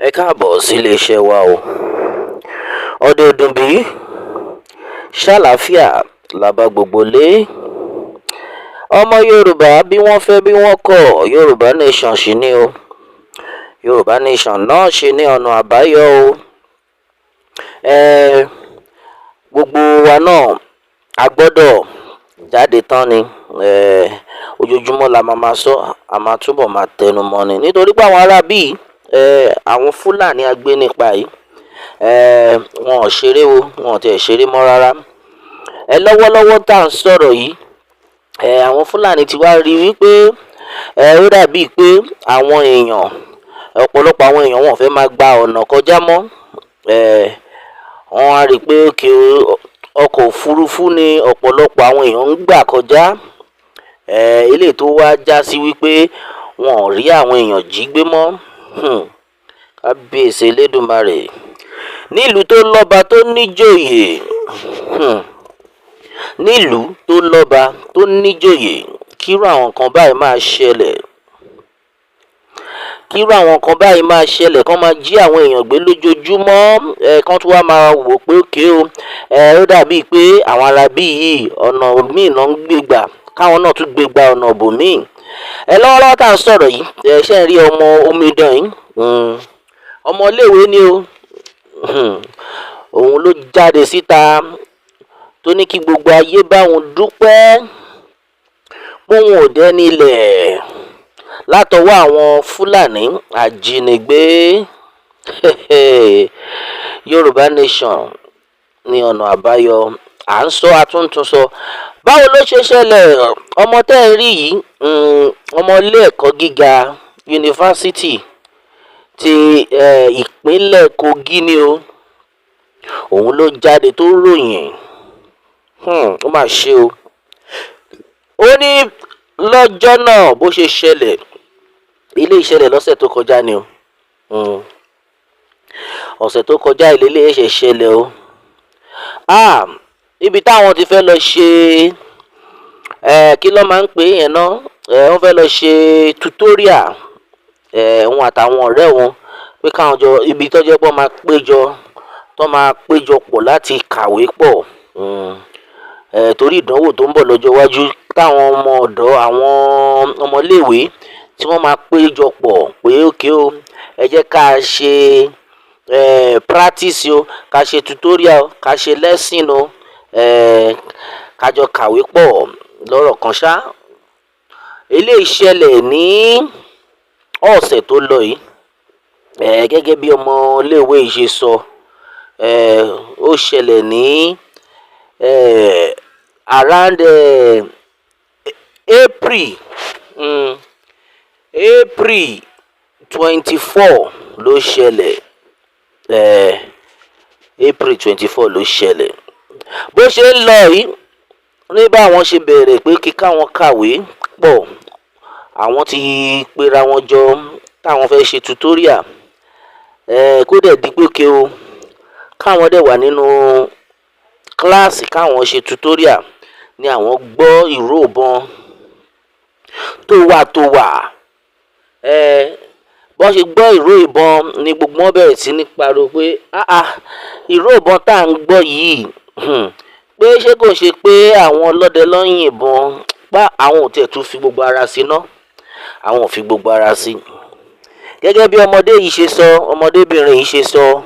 Ẹ káàbọ̀ sí iléeṣẹ́ wa o. Òdòmobirin ṣàlàáfíà la bá gbogbo lé. Ọmọ Yorùbá bí wọ́n fẹ́ bí wọ́n kọ̀, Yorùbá nation ṣì ni o. Yorùbá nation náà ṣì ní ọ̀nà àbáyọ o. Gbogbo wa náà a gbọ́dọ̀ jáde tán ni. Ojoojúmọ́ la máa sọ, a máa túbọ̀ máa tẹnu mọ́ ni. Nítorí pé àwọn ará bíi àwọn Fúlàní agbénipa yìí, wọn ò ṣeré o, wọn ò tiẹ̀ ṣeré mọ́ rárá. Lọ́wọ́lọ́wọ́ tá à ń sọ̀rọ̀ yìí, àwọn Fúlàní ti wá rí wípé ó dàbí pé àwọn èèyàn, ọ̀pọ̀lọpọ̀ àwọn èèyàn wọn ò fẹ́ máa gba ọ̀nà kọjá mọ́. Wọ́n á rí pé ọkọ̀ òfurufú ni ọ̀pọ̀lọpọ̀ àwọn èèyàn ń gbà kọjá. Eléyìí tó wá já sí wípé wọn ò rí àwọn èèyàn jí gbé mọ́. Kábíyèsí Elédùmarè. Nílùú tó lọ́ba tó níjòyè, nílùú tó lọ́ba tó níjòyè, kírú àwọn nǹkan báyìí máa ṣẹlẹ̀. Kírú àwọn nǹkan báyìí máa ṣẹlẹ̀, kán máa jí àwọn èèyàn gbé lójoojúmọ́, kán tún wá máa wò pé òkè o, ó dàbíi pé àwọn aráabí yìí ọ̀nà míì náà ń gbé gbà, káwọn náà tún gbé gba ọ̀nà ibòmíì. Lọ́wọ́lọ́wọ́ tá à ń sọ̀rọ̀ yìí, ṣé ń rí ọmọ omidan yìí? Ọmọ iléèwé ni o. Òun ló jáde síta tó ní kí gbogbo ayé bá òun dúpẹ́ póun ò dẹ́ni ilẹ̀ látọwọ́ àwọn Fúlàní ajínigbé. Yorùbá nation ní ọ̀nà àbáyọ. À ń sọ àtúntún sọ. Báwo ló ṣe ṣẹlẹ̀? Ọmọ tẹ́ ẹ rí yìí, ọmọ ilé ẹ̀kọ́ gíga yunifásitì ti ìpínlẹ̀ Kogi ni o. Òun ló jáde tó ròyìn. Ó mà ṣe o. Ó ní lọ́jọ́ náà bó ṣe ṣẹlẹ̀, ilé ìṣẹ̀lẹ̀ lọ́sẹ̀ tó kọjá ni o. Ọ̀sẹ̀ tó kọjá ilé ẹ̀ṣẹ̀ ṣẹlẹ̀ o. Ibi táwọn ti fẹ́ lọ ṣe, kí ló máa ń pè yẹn náà? Wọ́n fẹ́ lọ ṣe tutorial. Òun àtàwọn ọ̀rẹ́ wọn pé káwọn jọ, ibi tó jẹ́ pé wọ́n máa péjọ, tó máa péjọ pọ̀ láti kàwé pọ̀. Torí ìdánwò tó ń bọ̀ lọ́jọ́ iwájú, táwọn ọmọ ọ̀dọ́, àwọn ọmọléèwé tí wọ́n máa péjọ pọ̀ pé òkè o, ẹ jẹ́ ká ṣe practice o, ká ṣe tutorial o, ká ṣe lesson o, ká jọ kàwé pọ̀ lọ́rọ̀ kan ṣá. Eléyìí ṣẹlẹ̀ ní ọ̀sẹ̀ tó lọ yìí. Gẹ́gẹ́ bí ọmọ iléèwé yìí ṣe sọ, ó ṣẹlẹ̀ ní around April 24 ló ṣẹlẹ̀. April 24 ló ṣẹlẹ̀. Bó ṣe ń lọ yìí, ní báwọn ṣe bẹ̀rẹ̀ pé kí káwọn kàwé pọ̀, àwọn ti pera wọn jọ táwọn fẹ́ ṣe tutorial. Kó dẹ̀ di pé kí o, káwọn dẹ̀ wà nínú kíláàsì káwọn ṣe tutorial ni àwọn gbọ́ ìró ìbọn tó wà. Bọ́n ṣe gbọ́ ìró ìbọn ni gbogbo wọn bẹ̀rẹ̀ sí ní pariwo pé ìró ìbọn tá à ń gbọ́ yìí, pé ṣé kò ṣe pé àwọn ọlọ́dẹ ló ń yìnbọn, pa àwọn ò tiẹ̀ tún fi gbogbo ara sí ná. Àwọn ò fi gbogbo ara sí. Gẹ́gẹ́ bí ọmọdé yìí ṣe sọ, ọmọdébìnrin yìí ṣe sọ,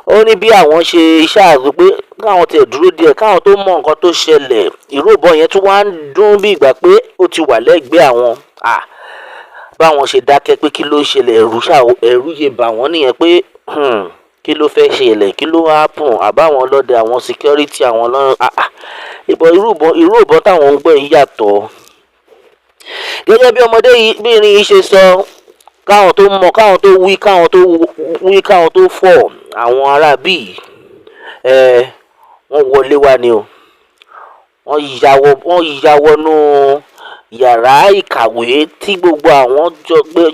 ó ní bí àwọn ṣe ṣáàrò pé káwọn tiẹ̀ dúró díẹ̀ káwọn tó mọ nǹkan tó ṣẹlẹ̀. Ìró ìbọn yẹn tún wá ń dún bí ìgbà pé ó ti wà lẹ́gbẹ̀ẹ́ àwọn. Báwọn ṣe dákẹ́ pé kí ló ṣẹlẹ̀, ẹ̀rù yè bà wọ́n nìyẹn pé kí ló fẹ́ ṣẹlẹ̀, kí ló happen, àbáwọn ọlọ́dẹ, àwọn security, àwọn ọlọ́run. Ìró ìbọn táwọn ń gbọ́ yìí yàtọ̀. Gẹ́gẹ́ bí ọmọdébìnrin yìí ṣe sọ, káwọn tó mọ̀, káwọn tó wí, káwọn tó fọ̀, àwọn ará bíi wọ́n wọlé wá ni o. Wọ́n ya wọnú yàrá ìkàwé tí gbogbo àwọn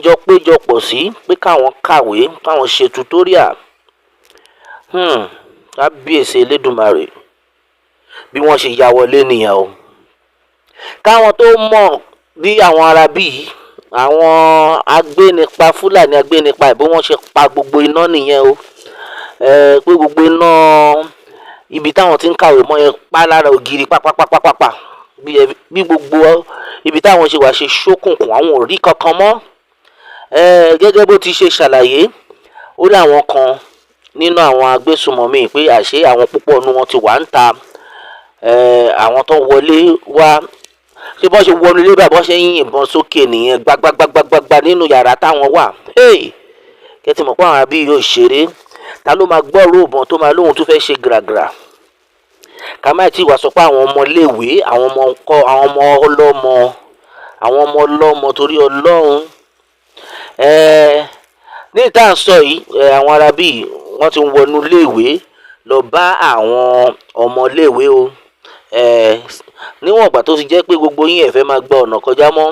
jọ péjọpọ̀ sí pé káwọn kàwé, káwọn ṣe tutorial. Kábíyèsí Elédùmarè. Bí wọ́n ṣe ya wọlé nìyẹn o. Káwọn tó mọ̀ bí àwọn ará bíi àwọn agbénipa Fúlàní agbénipa ìbí wọ́n ṣe pa gbogbo iná nìyẹn o. Pé gbogbo iná ibi táwọn ti ń kàwé mọ́ yẹn pa lára ògiri pápápápápá bí gbogbo ibi táwọn ṣe wà ṣe ṣókùnkùn, àwọn ò rí kankan mọ́. Gẹ́gẹ́ bó ti ṣe ṣàlàyé, ó rí àwọn kan nínú àwọn agbésùmọ̀mí pé àṣé àwọn púpọ̀ nínú wọn ti wà ń ta. Àwọn tó wọlé wá, ṣé bọ́n ṣe wọnú ilé báyìí bọ́n ṣe ń yìnbọn sókè nìyẹn gbagbagbagbagbagba nínú yàrá táwọn wà. Kẹ́tì mọ̀ pé àwọn àbí yóò ṣeré. Ta ló máa gbọ́ ròbọ̀n tó máa lóhun tó fẹ́ ṣe gìràgìrà? Ká má tí wàá sọ pé àwọn ọmọ iléèwé, àwọn ọmọ ọlọ́mọ torí Ọlọ́run. Ní ìta ń sọ yìí, àwọn arábí wọ́n ti ń wọnú iléèwé lọ bá àwọn ọmọ iléèwé o. Níwọ̀n ìgbà tó ti jẹ́ pé gbogbo yín ẹ fẹ́ máa gba ọ̀nà kọjá mọ́,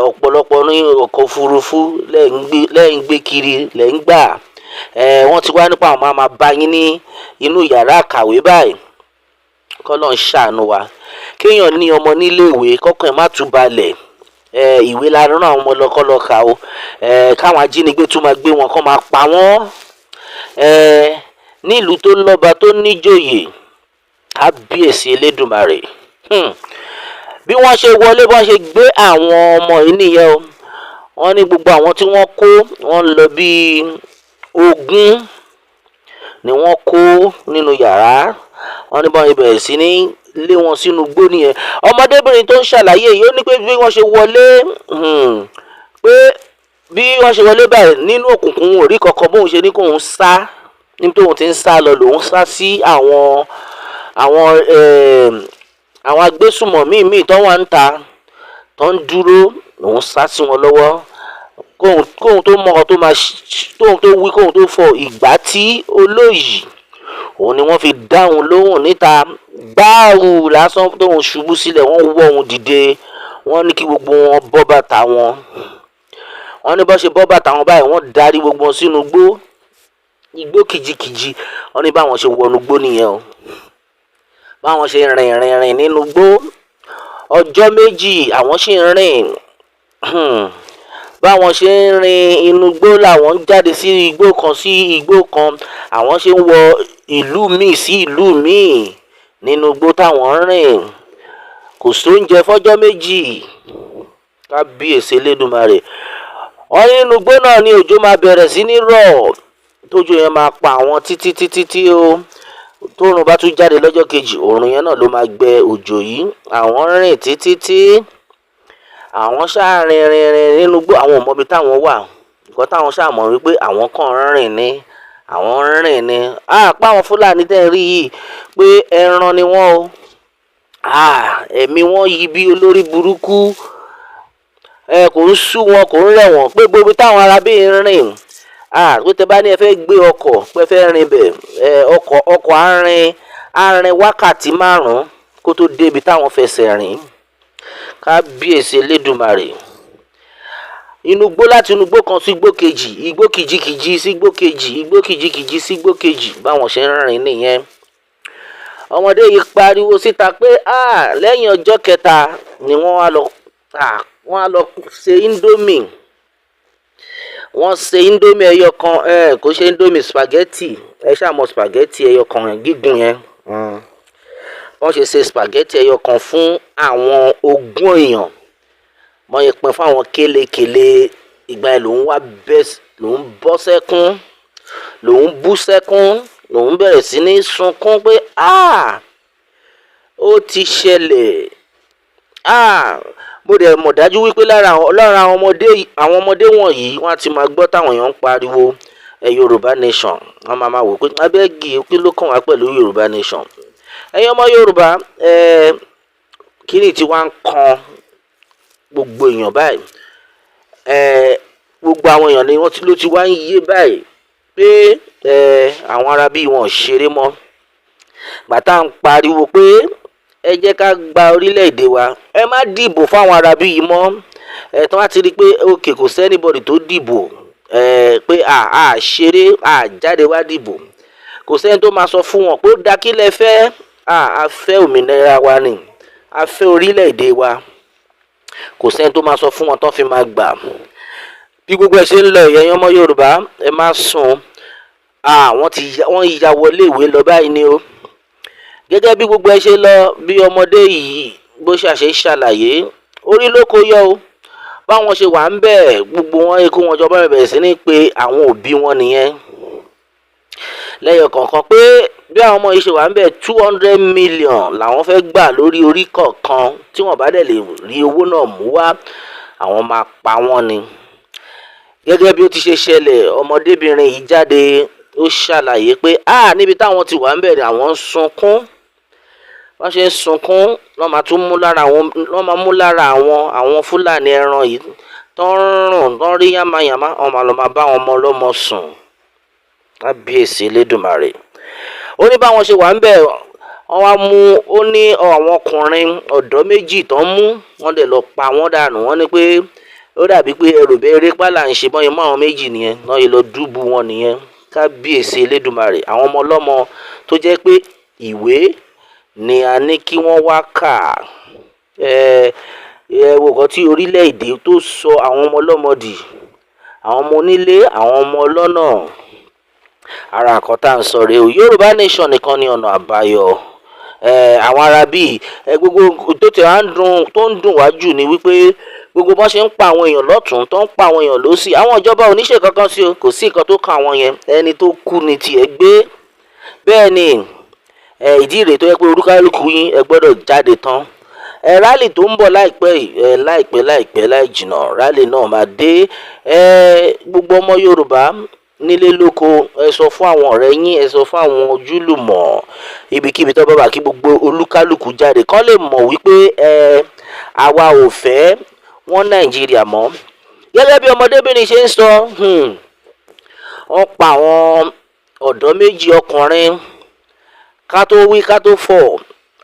ọ̀pọ̀lọpọ̀ ní ọkọ̀ òfurufú lẹ́ ń gbé kiri lẹ́ ń gbà. Wọ́n ti wá nípa àwọn máa bá yín ní inú yàrá àkàwé báyìí. K'Ọlọ́run ń ṣàánú wa. Kéèyàn ní ọmọ níléèwé kọ́kàn ẹ̀ má tún balẹ̀. Ìwé la rán àwọn ọmọ lọ́kọ́lọ́ka o. Káwọn ajínigbé tún máa gbé wọn kọ́ máa pa wọ́n. Nílùú tó lọ́ba tó níjòyè, kábíyèsí Elédùmarè. Bí wọ́n ṣe wọlé bọ́n ṣe gbé àwọn ọmọ yìí nìyẹn o. Wọ́n ní gbogbo àwọn tí wọ́n kó, wọ́n lọ bí 20 ni wọ́n kó nínú yàrá. Wọ́n ní bọ́n ibẹ̀ sí ní lé wọn sínú igbó nìyẹn. Ọmọdébìnrin tó ń ṣàlàyé yìí ó ní pé bí wọ́n ṣe wọlé, báyìí nínú òkùnkùn ò rí kankan, bóun ṣe ní kóun sá níbi tóun ti ń sá lọ lòun sá sí àwọn agbésùmọ̀mí míì tó wà ń ta tó ń dúró, lòun sá sí wọn lọ́wọ́. Kóun tó mọ̀ tó máa tóun tó wí kóun tó fọ ìgbà tí olóyìí, òun ni wọ́n fi dáhùn lóhùn níta gbáàrú lásán tóun ṣubú sílẹ̀. Wọ́n wọ́ òun dìde, wọ́n ní kí gbogbo wọn bọ́ bàtà wọn. Wọ́n ní bọ́ ṣe bọ́ bàtà wọn báyìí, wọ́n darí gbogbo wọn sínú igbó kìjikìji. Wọ́n ní báwọn ṣe wọnú igbó nìyẹn o. Báwọn ṣe rìn nínú igbó ọjọ́ méjì àwọn ṣì ń rìn. Báwọn ṣe ń rin inú igbó làwọn ń jáde sí igbó kan. Àwọn ṣe ń wọ ìlú míì sí ìlú míì nínú igbó táwọn ń rìn. Kò sóúnjẹ fọ́jọ́ méjì. Kábíyèsí Elédùmarè. Wọ́n nínú igbó náà ni òjò máa bẹ̀rẹ̀ sí ní rọ̀. Tójò yẹn máa pa àwọn títí o. Tóòrùn bá tún jáde lọ́jọ́ kejì, òòrùn yẹn náà ló máa gbẹ òjò yìí. Àwọn rìn títí. Àwọn ṣáà rìn nínú igbó. Àwọn ò mọbi táwọn wà. Nǹkan táwọn ṣáà mọ̀ wípé àwọn kan rìn ni. Pa àwọn Fúlàní tẹ́ rí yìí pé ẹran ni wọ́n o. Ẹ̀mí wọn yí bí olórí burúkú. Kò ń sú wọn, kò ń rẹ̀ wọ́n pé gbogbo táwọn arábí ń rìn. Pé tẹ bá ní ẹ fẹ́ gbé ọkọ̀ pé fẹ́ rìn bẹ̀, ọkọ̀ á rìn wákàtí 5 kó tó débi táwọn fẹsẹ̀ rìn. Kábíyèsí Elédùmarè. Inú igbó láti inú igbó kan sí igbó kejì, igbó kìjikìji sí igbó kejì, igbó kìjikìji sí igbó kejì. Báwọn ṣe ń rìn nìyẹn. Ọmọdé yìí pariwo síta pé lẹ́yìn ọjọ́ kẹta ni wọ́n á lọ ṣe indomie. Wọ́n ṣe indomie ẹyọ kan, kò ṣe indomie spaghetti. Ẹ ṣáà mọ̀ spaghetti ẹyọ kan gígùn yẹn. Wọ́n ṣe spaghetti ẹyọ kan fún àwọn 20 èèyàn. Wọ́n yẹ pin fún àwọn kélekèle. Ìgbà yẹn lòun bọ́ sẹ́kún, lòun bú sẹ́kún, lòun bẹ̀rẹ̀ sí ní sunkún pé ó ti ṣẹlẹ̀. Mo dẹ̀ mọ̀ dájú wípé lára àwọn ọmọdé wọ̀nyí wọ́n á ti máa gbọ́ táwọn èèyàn ń pariwo Yorùbá nation. Wọ́n máa wò pé abẹ́gì kí ló kàn wá pẹ̀lú Yorùbá nation. Ẹ̀yin ọmọ Yorùbá, kíni tí wọ́n ń kan gbogbo èèyàn báyìí. Gbogbo àwọn èèyàn ni ló ti wá ń yé báyìí pé àwọn arábí wọn ò ṣeré mọ́. Bàtà ń pariwo pé ẹ jẹ́ ká gba orílẹ̀-èdè wa, ẹ má dìbò fáwọn arábí yìí mọ́. Tán bá ti rí pé kò sẹ́nibọ̀dì tó dìbò, pé ṣeré, jáde wá dìbò. Kò sẹ́ni tó máa sọ fún wọn pé ó dá kí lẹ fẹ́. A fẹ́ òmìnira wa ni. A fẹ́ orílẹ̀-èdè wa. kò sẹ́ni tó máa sọ fún wọn tán fi máa gbà. Bí gbogbo ẹ̀ ṣe ń lọ ìyẹn ọmọ Yorùbá ẹ má sùn, wọ́n ya wọlé ìwé lọ báyìí ni o. Gẹ́gẹ́ bí gbogbo ẹ̀ ṣe lọ, bí ọmọdé yìí bó ṣàṣe ṣàlàyé, orí ló kó yọ o. Báwọn ṣe wà ń bẹ̀, gbogbo wọn ikú wọn jọba bẹ̀rẹ̀ sí ní pé àwọn òbí wọn nìyẹn lẹ́yọ kọ̀ọ̀kan pé bí àwọn ọmọ yìí ṣe wà ń bẹ̀ 200 million làwọn fẹ́ gbà lórí orí kọ̀ọ̀kan, tí wọ́n bá dẹ̀ lè rí owó náà mú wá àwọn máa pa wọ́n ni. Gẹ́gẹ́ bí ó ti ṣe ṣẹlẹ̀, ọmọdébìnrin yìí jáde ó ṣàlàyé pé níbi táwọn ti wà ń bẹ̀ àwọn ń sunkún. Wọ́n ṣe ń sunkún lọ́ máa tún mú lára àwọn Fúlàní ẹran yìí tó ń rùn tó ń rí yánmayànmá, wọ́n máa lọ máa bá àwọn ọmọ ọlọ́mọ sùn. Kábíyèsí Elédùmarè. Ó ní báwọn ṣe wà ń bẹ̀ wọ́n wá mú, ó ní àwọn ọkùnrin ọ̀dọ́ méjì tó ń mú wọ́n dẹ̀ lọ pa wọ́n dànù. Wọ́n ní pé ó dàbí pé ẹrù bẹ́ẹ̀rẹ́ pálá ń ṣe bọ́yìn mọ́ àwọn méjì nìyẹn náà yìí lọ dúbú wọn nìyẹn. Kábíyèsí Elédùmarè. Àwọn ọmọ ọlọ́mọ tó jẹ́ pé ìwé ni a ní kí wọ́n wá kà. Wo kan tí orílẹ̀-èdè tó sọ àwọn ọmọ ọlọ́mọ dì, àwọn ọmọ onílé, àwọn ọmọ ọlọ́nà. Ara nǹkan tá à ń sọ rèé o. Yorùbá nation nìkan ni ọ̀nà àbáyọ. Àwọn ará bíi gbogbo tó ń dùn wá jù ni wípé gbogbo bọ́n ṣe ń pa àwọn èèyàn lọ́tún tó ń pa àwọn èèyàn lósì, àwọn ìjọba ò ní ṣe kankan sí o, kò sí nǹkan tó kan àwọn yẹn, ẹni tó kú ni tiẹ̀ gbé. Bẹ́ẹ̀ ni ìdí rèé tó yẹ pé olúkálùkù yín ẹ gbọ́dọ̀ jáde tán. Rálì tó ń bọ̀ láìpẹ́ yìí, láìpẹ́ láì jìnnà, rálì náà máa dé. Gbogbo ọmọ Yorùbá nílé lóko ẹ sọ fún àwọn ọ̀rẹ́ yín, ẹ sọ fún àwọn ojúlùmọ̀ ibikíbi tó bá wà kí gbogbo olúkálùkù jáde kán lè mọ̀ wípé àwa ò fẹ́ wọn Nàìjíríà mọ́. Gẹ́gẹ́ bí ọmọdébìnrin ṣe ń sọ, wọ́n pa àwọn ọ̀dọ́ méjì ọkùnrin, ká tó wí ká tó fọ̀.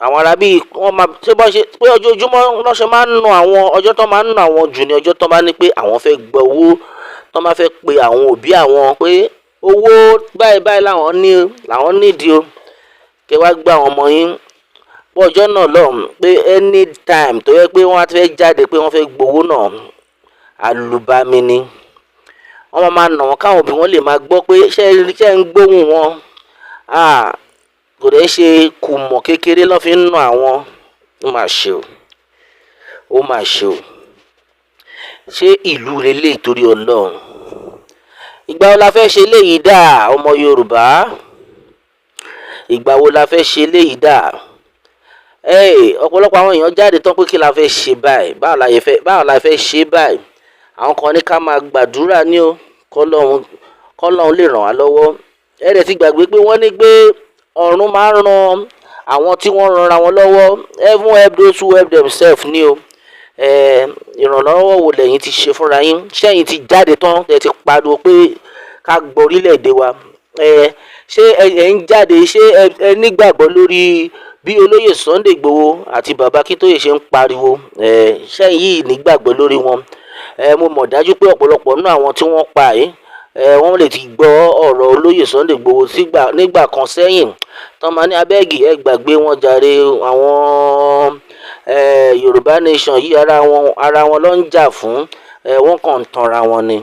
Àwọn arábí wọ́n máa ṣe bọ́ ṣe pé ojoojúmọ́ lọ́sẹ̀ máa ń nu àwọn ọjọ́ tó máa ń nu àwọn jù ní ọjọ́ tó bá ní pé àwọn fẹ́ gba owó, tó máa fẹ́ pe àwọn òbí àwọn pé owó báyìí làwọn nídìí o, kí wá gbà àwọn ọmọ yín. Pọ̀ ọjọ́ náà lọ́hùn pé anytime tó yẹ pé wọ́n á fẹ́ jáde pé wọ́n fẹ́ gbowó náà, àlùbami ni. Wọ́n máa nà wọ́n káwọn òbí wọn lè máa gbọ́ pé ṣé ń gbóhùn wọn. Kò dẹ̀ ṣe kùmọ̀ kékeré lọ́ fi ń nà àwọn. Ó mà ṣe o. Ṣé ìlú lélẹ̀ torí Ọlọ́run? Ìgbà wo la fẹ́ ṣe léyìí dà ọmọ Yorùbá? Ìgbà wo la fẹ́ ṣe léyìí dà? Ọ̀pọ̀lọpọ̀ àwọn èèyàn jáde tán pé kí la fẹ́ ṣe báyìí, báwo la fẹ́ ṣe báyìí. Àwọn kan ní ká máa gbàdúrà ní o, kọ́lọ́run lè ràn wá lọ́wọ́. Ẹ̀rẹ̀ ti gbàgbé pé wọ́n ní pé ọ̀run máa ń ran àwọn tí wọ́n ranra wọn lọ́wọ́. Heaven help those who help themselves ní o. Ìrànlọ́wọ́ wo lẹ́yìn ti ṣe fúnra yín? Ṣẹ́yìn ti jáde tán ẹ ti pariwo pé ká gbọ́ orílẹ̀-èdè wa. Ṣé ẹ ń jáde, ṣé ẹ nígbàgbọ́ lórí bí olóyè Sunday Igboho àti bàbá Akíntóyè ṣe ń pariwo? Ṣẹ́yìn yìí nígbàgbọ́ lórí wọn? Mo mọ̀ dájú pé ọ̀pọ̀lọpọ̀ nínú àwọn tí wọ́n pa yìí wọ́n lè ti gbọ́ ọ̀rọ̀ olóyè Sunday Igboho nígbà kan sẹ́yìn tán máa ní abẹ́ẹ̀gì ẹ gbàgbé wọn jàre, àwọn Yorùbá nation yìí ara wọn ló ń jà fún, wọ́n kàn ń tanra wọn ni.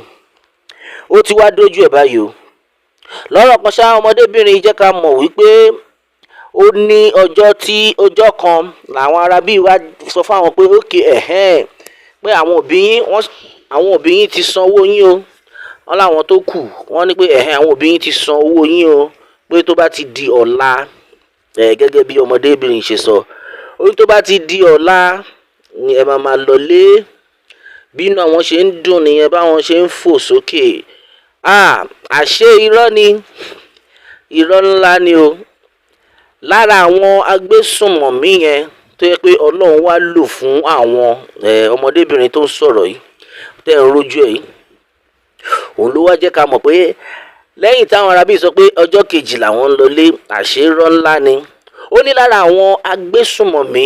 Ó ti wá dójú ẹ̀ báyìí o. Lọ́rọ̀ kan ṣá, ọmọdébìnrin jẹ́ ká mọ̀ wípé ó ní ọjọ́ kan làwọn arábí wa sọ fáwọn pé ókè pé àwọn òbí yín ti san owó yín o. Wọ́n láwọn tó kù wọ́n ní pé àwọn òbí yín ti san owó yín o, pé tó bá ti di ọ̀la, gẹ́gẹ́ bí ọmọdébìnrin ṣe sọ, ó ní tó bá ti di ọ̀la ni ẹ máa lọlé. Bí inú àwọn ṣe ń dùn nìyẹn, báwọn ṣe ń fò sókè. Àṣé irọ́ ni, irọ́ ńlá ni o. Lára àwọn agbésùnmọ̀mí yẹn tó yẹ pé Ọlọ́run wá lò fún àwọn ọmọdébìnrin tó ń sọ̀rọ̀ yìí tẹ́ ń rojú ẹ̀ yìí, òun ló wá jẹ́ ká mọ̀ pé lẹ́yìn táwọn arábí sọ pé ọjọ́ kejì làwọn ń lọlé, àṣé irọ́ ńlá ni. Ó ní lára àwọn agbésùnmọ̀mí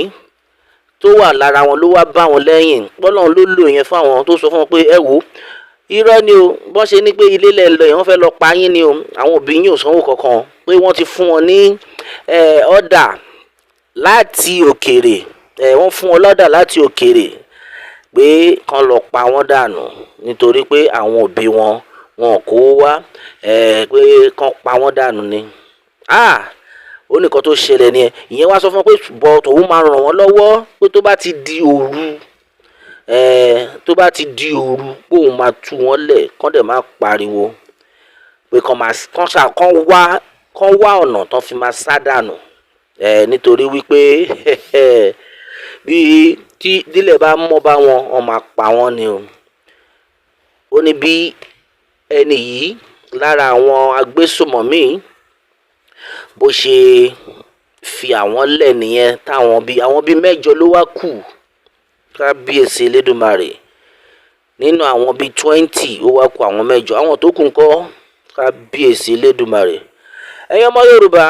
tó wà lára wọn ló wá bá wọn lẹ́yìn, Ọlọ́run ló lò yẹn fún àwọn tó sọ fún wọn pé ẹ wò irọ́ ni o, bọ́n ṣe ní pé ilé lẹ̀ lọ yẹn wọ́n fẹ́ lọ pa yín ni o, àwọn òbí yín ò sanwó kankan, pé wọ́n ti fún wọn ní ọ̀dà láti òkèrè, wọ́n fún wọn lọ́dà láti òkèrè pé kán lọ pa wọ́n dànù nítorí pé àwọn òbí wọn ò kówó wá, pé kán pa wọ́n dànù ni. Ó ní nǹkan tó ṣẹlẹ̀ nìyẹn. Ìyẹn wá sọ fún wọn pé ṣùgbọ́n tòun máa ràn wọ́n lọ́wọ́ pé tó bá ti di òru, pé òun máa tú wọn lẹ̀, kán dẹ̀ má pariwo, pé kán wá ọ̀nà tán fi máa sá dànù, nítorí wípé tí dílẹ̀ bá mọ́ bá wọn, wọ́n máa pa wọ́n ni o. Ó ní bí ẹni yìí lára àwọn agbésùmọ̀mí bó ṣe fi àwọn lẹ̀ nìyẹn, àwọn bíi 8 ló wá kù. Kábíyèsí Elédùmarè, nínú àwọn bíi 20 ó wá kù àwọn 8, àwọn tó kù ńkọ́? Kábíyèsí Elédùmarè. Ẹ̀yin ọmọ Yorùbá,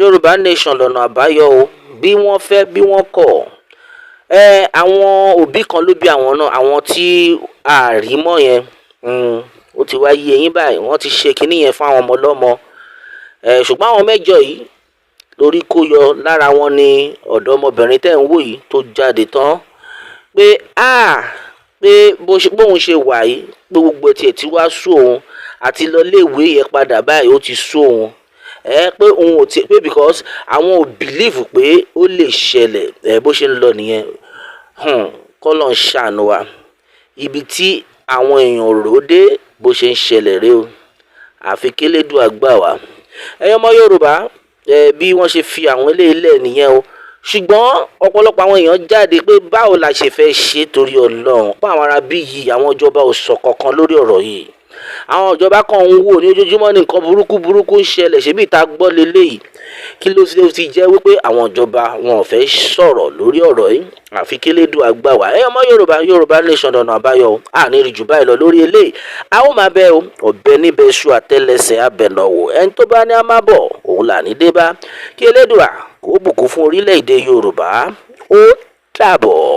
Yorùbá nation lọ́nà àbáyọ o, bí wọ́n fẹ́ bí wọ́n kọ̀. Àwọn òbí kan ló bí àwọn náà, àwọn tí a rí mọ́ yẹn, ó ti wá yé yín báyìí, wọ́n ti ṣe kinní yẹn fún àwọn ọmọ ọlọ́mọ. Ṣùgbọ́n àwọn 8 yìí lórí kó yọ, lára wọn ni ọ̀dọ́mọbìnrin tẹ́ ń wò yìí tó jáde tán pé bóun ṣe wà yìí, pé gbogbo tiẹ̀ tí wá sú òun àti lọ léèwé yẹn padà báyìí, ó ti sú òun. Pé òun ò tiẹ̀, pé because àwọn ò believe pé ó lè ṣẹlẹ̀, bó ṣe ń lọ nìyẹn. Kọ́lọ́run ń ṣàánú wa. Ibi tí àwọn èèyàn rò dé bó ṣe ń ṣẹlẹ̀ rèé o, àfi kélédùà gbà wá. Ẹ̀yin ọmọ Yorùbá, bí wọ́n ṣe fi àwọn eléyìí lẹ̀ nìyẹn o. Ṣùgbọ́n ọ̀pọ̀lọpọ̀ àwọn èèyàn jáde pé báwo la ṣe fẹ́ ṣe torí Ọlọ́run, pé àwọn arábí yìí, àwọn ìjọba ò sọ kankan lórí ọ̀rọ̀ yìí. Àwọn ìjọba kan ń wò ní ojoojúmọ́ ní nǹkan burúkú ń ṣẹlẹ̀, ṣebí ìta gbọ́ leléyìí. Kí ló ti jẹ́ wípé àwọn ìjọba wọn ò fẹ́ sọ̀rọ̀ lórí ọ̀rọ̀ yìí, àfi kélédùà gbà wá. Ẹ̀yin ọmọ Yorùbá, Yorùbá nation lọ́nà àbáyọ o, àní rí jù báyìí lọ lórí eléyìí. A ó máa bẹ o, ọ̀bẹ níbẹ̀ ṣu àtẹ́lẹsẹ̀ abẹ̀nàwò, ẹni tó bá ní a máa bọ̀ òun là ní dé bá. Kí Elédùà kó bùkún fún orílẹ̀-èdè Yorùbá. Ó dàbọ̀.